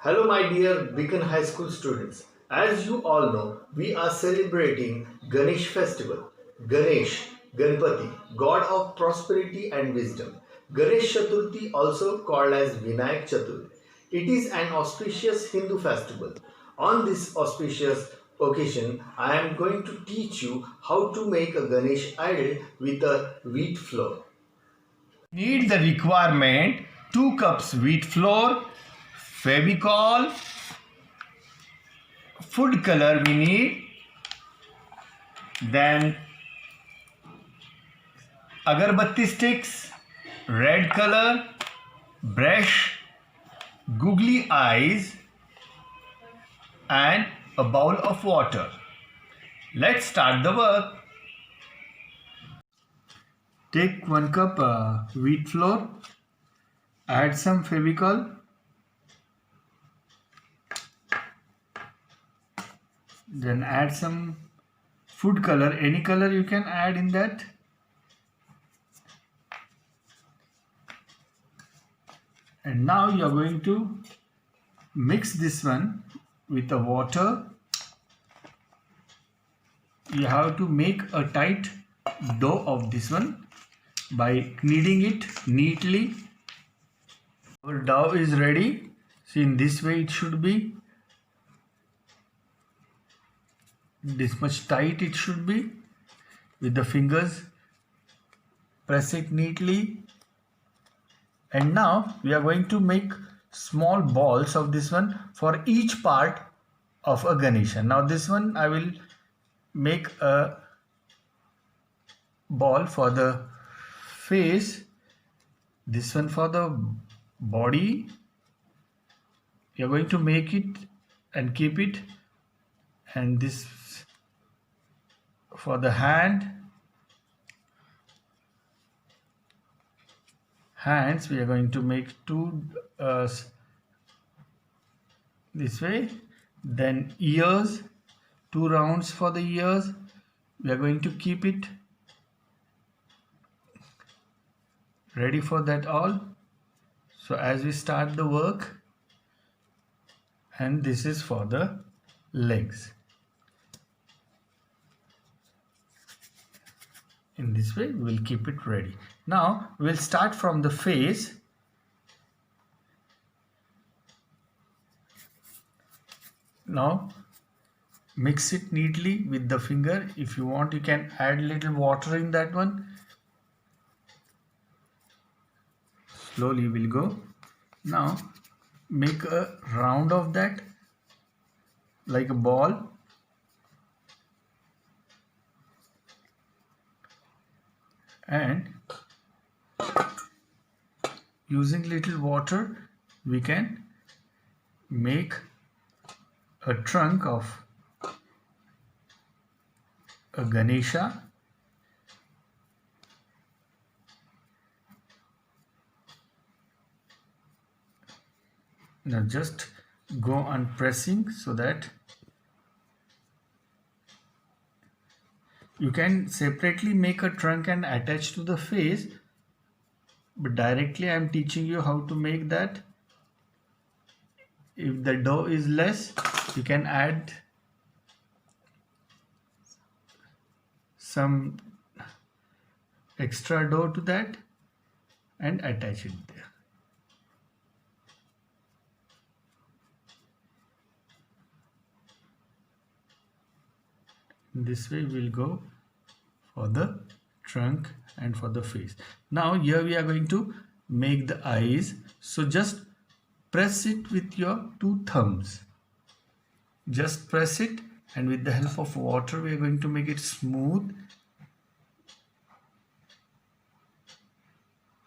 Hello, my dear Beacon High School students. As you all know, we are celebrating Ganesh festival. Ganesh, Ganpati, god of prosperity and wisdom. Ganesh Chaturthi, also called as Vinayak Chaturthi. It is an auspicious Hindu festival. On this auspicious occasion, I am going to teach you how to make a Ganesh idol with a wheat flour. Need the requirement 2 cups wheat flour, Fevicol, food color we need, then agarbatti sticks, red color, brush, googly eyes, and a bowl of water. Let's start the work. Take 1 cup wheat flour, add some Fevicol, then add some food color, any color you can add in that. And now you are going to mix this one with the water. You have to make a tight dough of this one by kneading it neatly. Our dough is ready. See, in this way it should be. This much tight it should be. With the fingers, press it neatly. And now we are going to make small balls of this one for each part of a Ganesha. Now this one I will make a ball for the face, this one for the body. You are going to make it and keep it, and this for the hands we are going to make 2 this way. Then ears, 2 rounds for the ears. We are going to keep it ready for that all. So as we start the work, and this is for the legs. In this way we will keep it ready. Now we will start from the face. Now mix it neatly with the finger. If you want, you can add little water in that one. Slowly we'll go. Now make a round of that like a ball. And using little water we can make a trunk of a Ganesha. Now just go on pressing so that you can separately make a trunk and attach to the face, but directly I am teaching you how to make that. If the dough is less, you can add some extra dough to that and attach it there. This way we'll go for the trunk and for the face. Now here we are going to make the eyes. So just press it with your 2 thumbs. Just press it, and with the help of water we are going to make it smooth.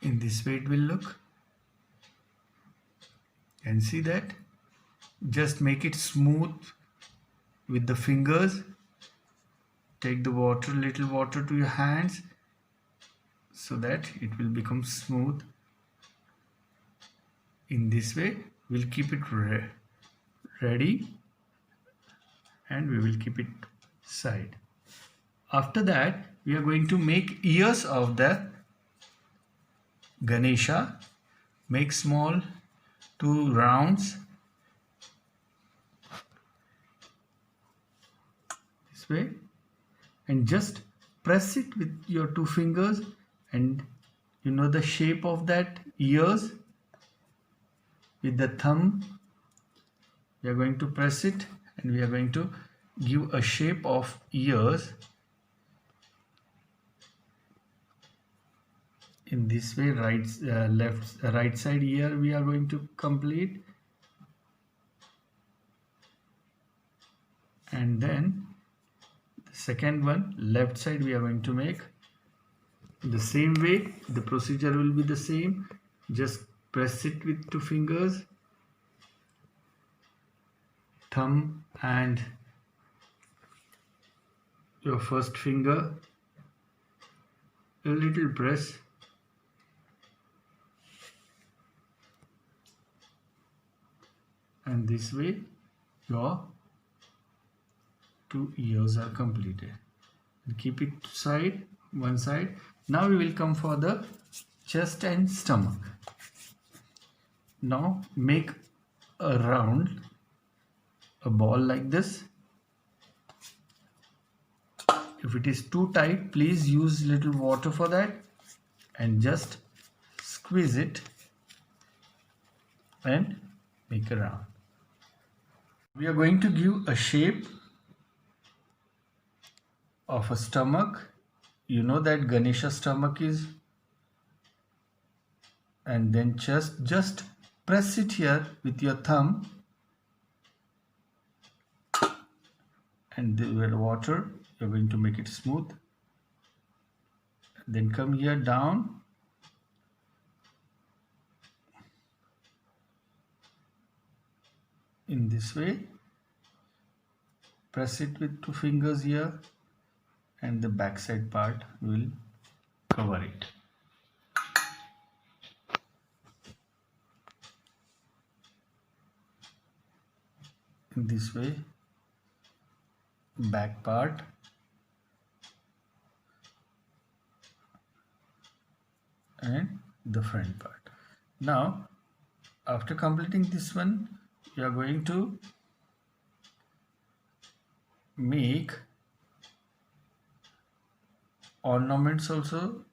In this way it will look. And see that? Just make it smooth with the fingers. Take the water, little water to your hands so that it will become smooth. In this way we'll keep it ready, and we will keep it side. After that we are going to make ears of the Ganesha. Make small 2 rounds way, and just press it with your two fingers, and you know the shape of that ears. With the thumb we are going to press it, and we are going to give a shape of ears in this way. Right side ear we are going to complete, and then the second one, left side, we are going to make the same way. The procedure will be the same. Just press it with two fingers, thumb and your first finger, a little press, and this way your two ears are completed. And keep it side, one side. Now we will come for the chest and stomach. Now make a round, a ball like this. If it is too tight, please use little water for that, and just squeeze it and make a round. We are going to give a shape of a stomach. You know that Ganesha stomach is, and then chest. Just press it here with your thumb, and with water you're going to make it smooth. Then come here down, in this way. Press it with two fingers here, and the backside part will cover it. In this way, back part, and the front part. Now after completing this one, we are going to make ornaments also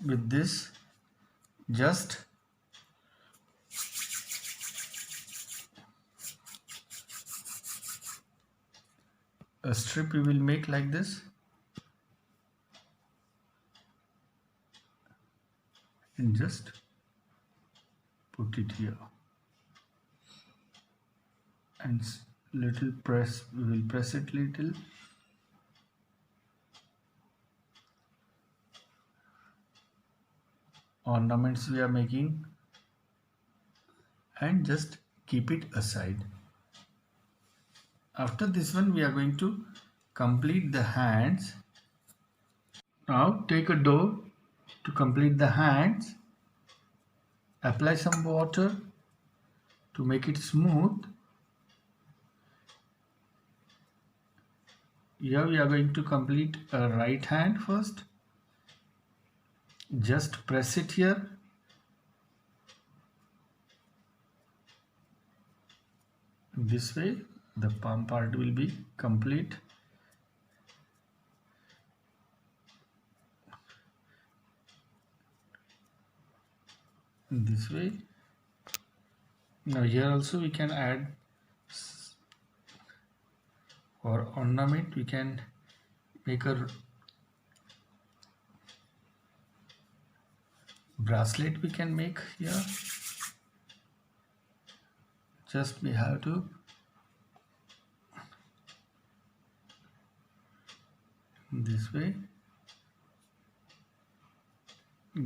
with this. Just a strip you will make like this, and just put it here, and little press, we will press it little, ornaments we are making, and just keep it aside. After this one, we are going to complete the hands. Now take a dough to complete the hands. Apply some water to make it smooth. Here we are going to complete a right hand first. Just press it here. This way the palm part will be complete. This way. Now here also we can add for ornament. We can make a bracelet, we can make here. Just we have to this way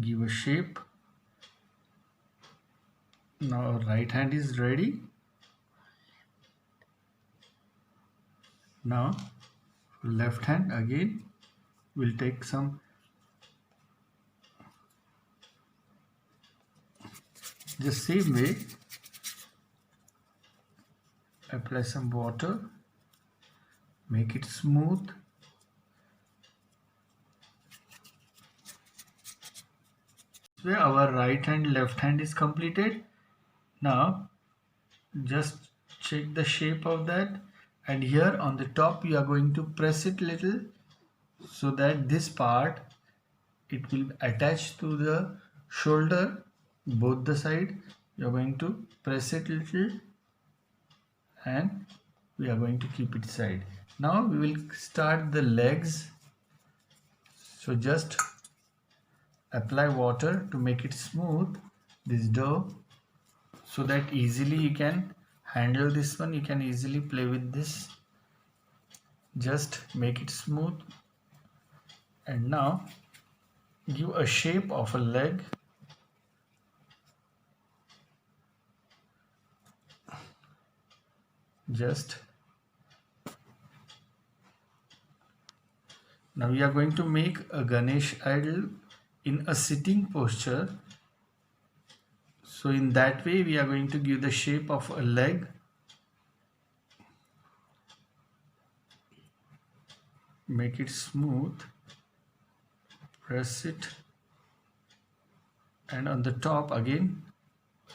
give a shape. Now right hand is ready. Now left hand again will take some the same way. Apply some water, make it smooth. This way our right hand, left hand is completed. Now just check the shape of that, and here on the top you are going to press it little, so that this part, it will attach to the shoulder, both the side. You are going to press it little, and we are going to keep it side. Now we will start the legs. So just apply water to make it smooth, this dough, so that easily you can handle this one. You can easily play with this. Just make it smooth, and now give a shape of a leg. Just now we are going to make a Ganesh idol in a sitting posture. So in that way we are going to give the shape of a leg. Make it smooth, press it, and on the top again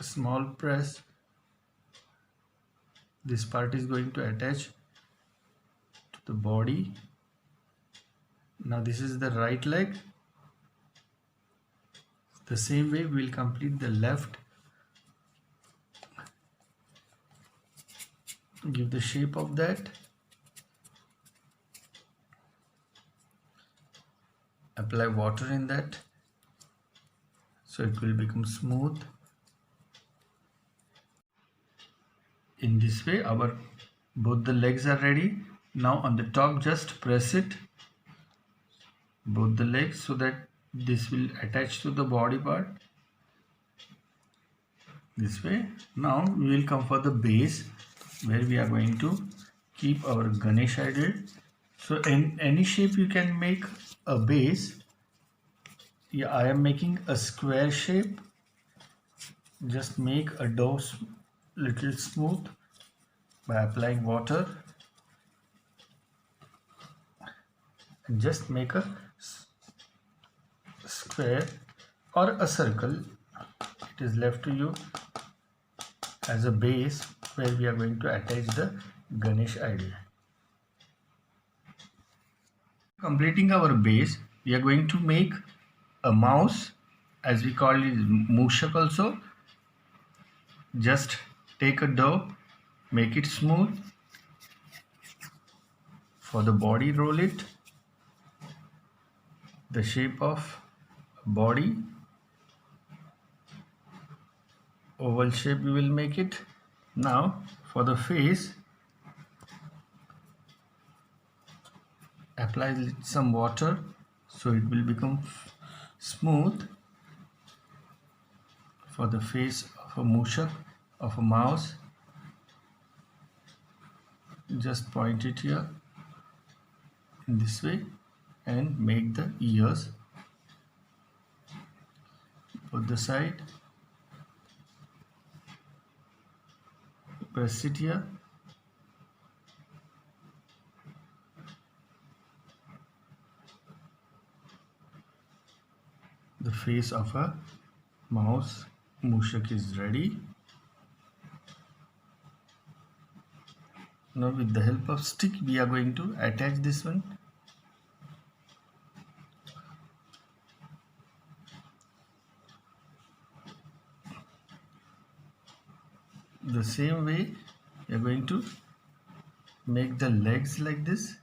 a small press. This part is going to attach to the body. Now this is the right leg. The same way we will complete the left. Give the shape of that. Apply water in that, so it will become smooth. In this way our both the legs are ready. Now on the top just press it, both the legs, so that this will attach to the body part. This way. Now we will come for the base, where we are going to keep our Ganesh idol. So in any shape you can make a base. Yeah, I am making a square shape. Just make a dough little smooth by applying water, and just make a square or a circle. It is left to you as a base, where we are going to attach the Ganesh idol. Completing our base, we are going to make a mouse, as we call it Mushak also. Just take a dough, make it smooth. For the body, roll it the shape of body. Oval shape we will make it. Now for the face, apply some water so it will become smooth. For the face of a Mushak, of a mouse, just point it here in this way and make the ears both the side. Press it here. The face of a mouse Mushak is ready. Now with the help of stick we are going to attach this one. The same way we are going to make the legs like this.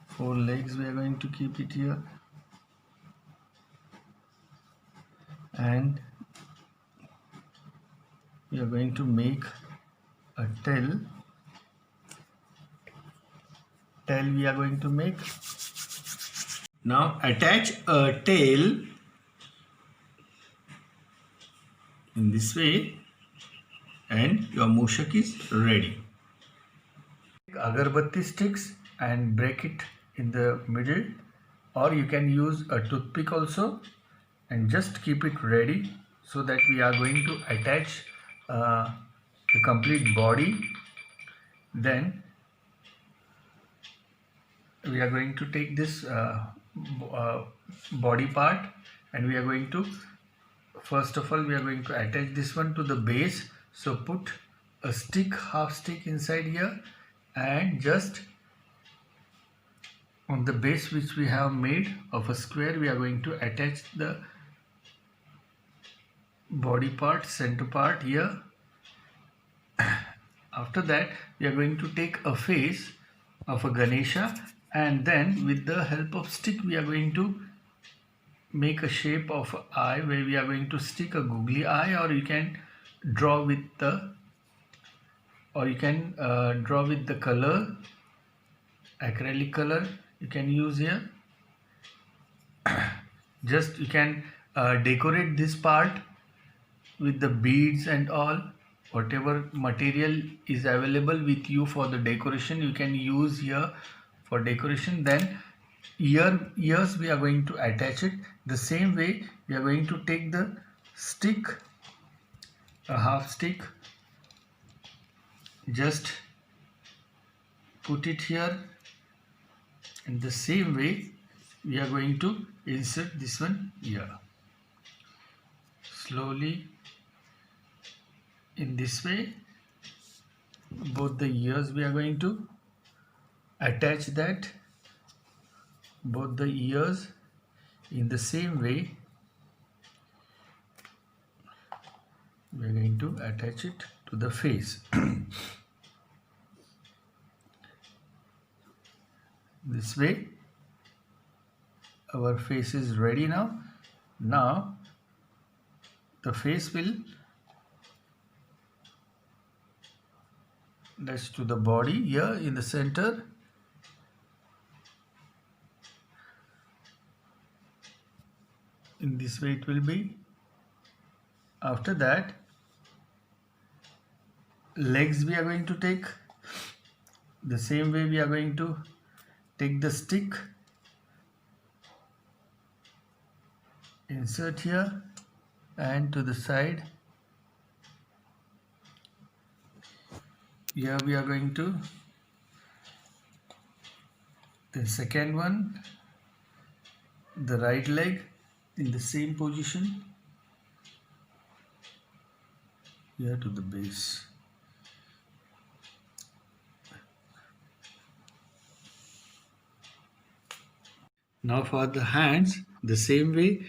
4 legs we are going to keep it here, and we are going to make a tail. We are going to make. Now attach a tail in this way, and your Mushak is ready. Take agarbatti sticks and break it in the middle, or you can use a toothpick also, and just keep it ready, so that we are going to attach the complete body. Then we are going to take this body part, and we are going to, first of all we are going to attach this one to the base. So put a stick, half stick inside here, and just on the base which we have made of a square, we are going to attach the body part, center part here. After that, we are going to take a face of a Ganesha, and then with the help of stick we are going to make a shape of eye where we are going to stick a googly eye, or you can draw with the color, acrylic color you can use here. Just you can decorate this part with the beads and all, whatever material is available with you for the decoration you can use here for decoration. Then ears we are going to attach it the same way. We are going to take the stick, a half stick, just put it here, and the same way we are going to insert this one here. Slowly, in this way, both the ears we are going to attach that, both the ears in the same way we are going to attach it to the face. This way our face is ready now. Now the face will attach to the body here in the center. In this way it will be. After that, legs we are going to take the same way. We are going to take the stick, insert here and to the side. Here we are going to the second one, the right leg in the same position here to the base. Now for the hands, the same way.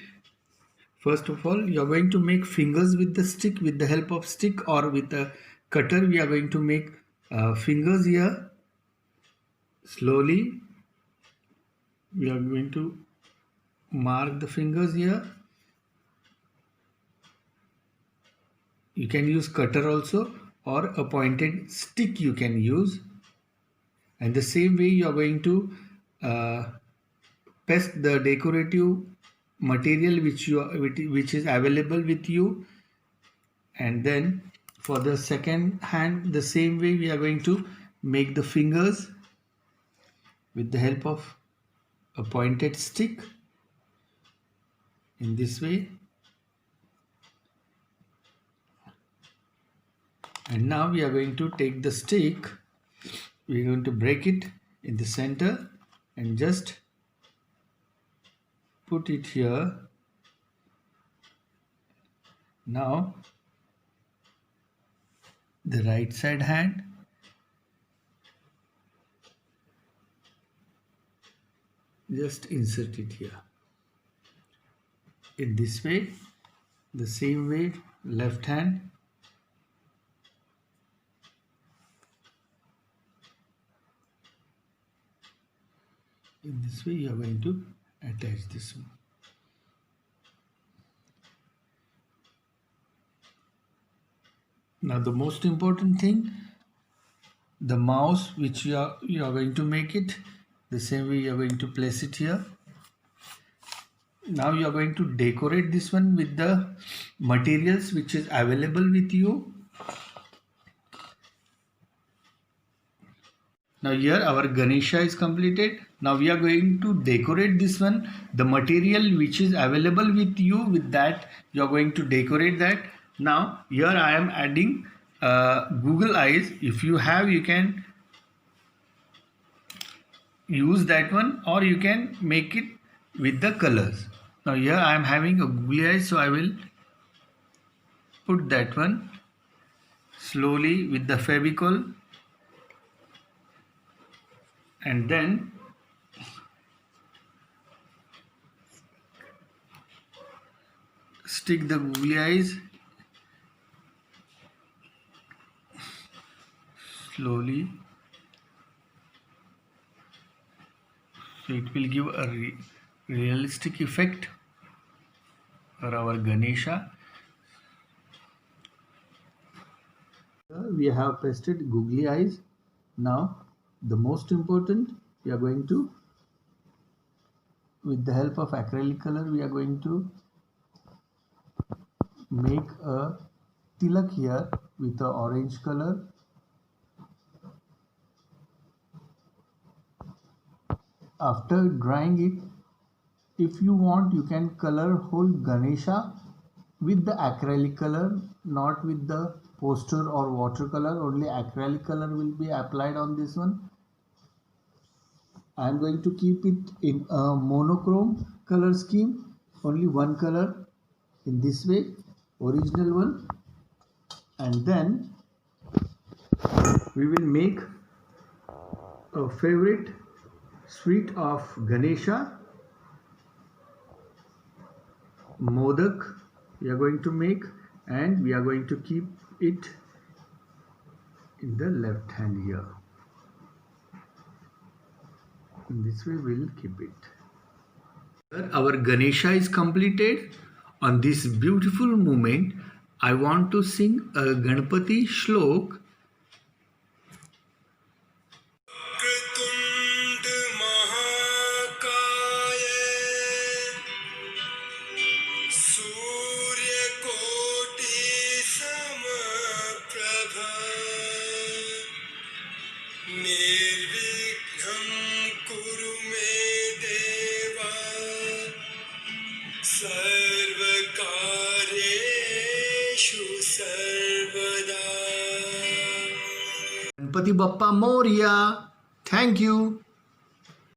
First of all, you are going to make fingers with the stick, with the help of stick or with a cutter. We are going to make fingers here. Slowly we are going to mark the fingers here. You can use cutter also, or a pointed stick you can use. And the same way you are going to paste the decorative material which is available with you. And then for the second hand, the same way we are going to make the fingers with the help of a pointed stick in this way. And now we are going to take the stick, we are going to break it in the center and just put it here. Now the right side hand, just insert it here in this way. The same way left hand, in this way you are going to attach this one. Now the most important thing, the mouse which you are going to make it, the same way you are going to place it here. Now you are going to decorate this one with the materials which is available with you. Now here our Ganesha is completed. Now we are going to decorate this one. The material which is available with you, with that you are going to decorate that. Now here I am adding Google eyes. If you have, you can use that one, or you can make it with the colors. Now here I am having a googly eyes, so I will put that one slowly with the Fevicol, and then stick the googly eyes slowly, so it will give a realistic effect for our Ganesha. We have pasted googly eyes. Now the most important, we are going to, with the help of acrylic color, we are going to make a tilak here with the orange color. After drying it, if you want, you can color whole Ganesha with the acrylic color, not with the poster or watercolor. Only acrylic color will be applied on this one. I am going to keep it in a monochrome color scheme, only one color in this way, original one, and then we will make a favorite sweet of Ganesha, modak we are going to make, and we are going to keep it in the left hand here. In this way we will keep it. Our Ganesha is completed. On this beautiful moment, I want to sing a Ganpati Shlok. Ganpati Bappa Moria. Thank you.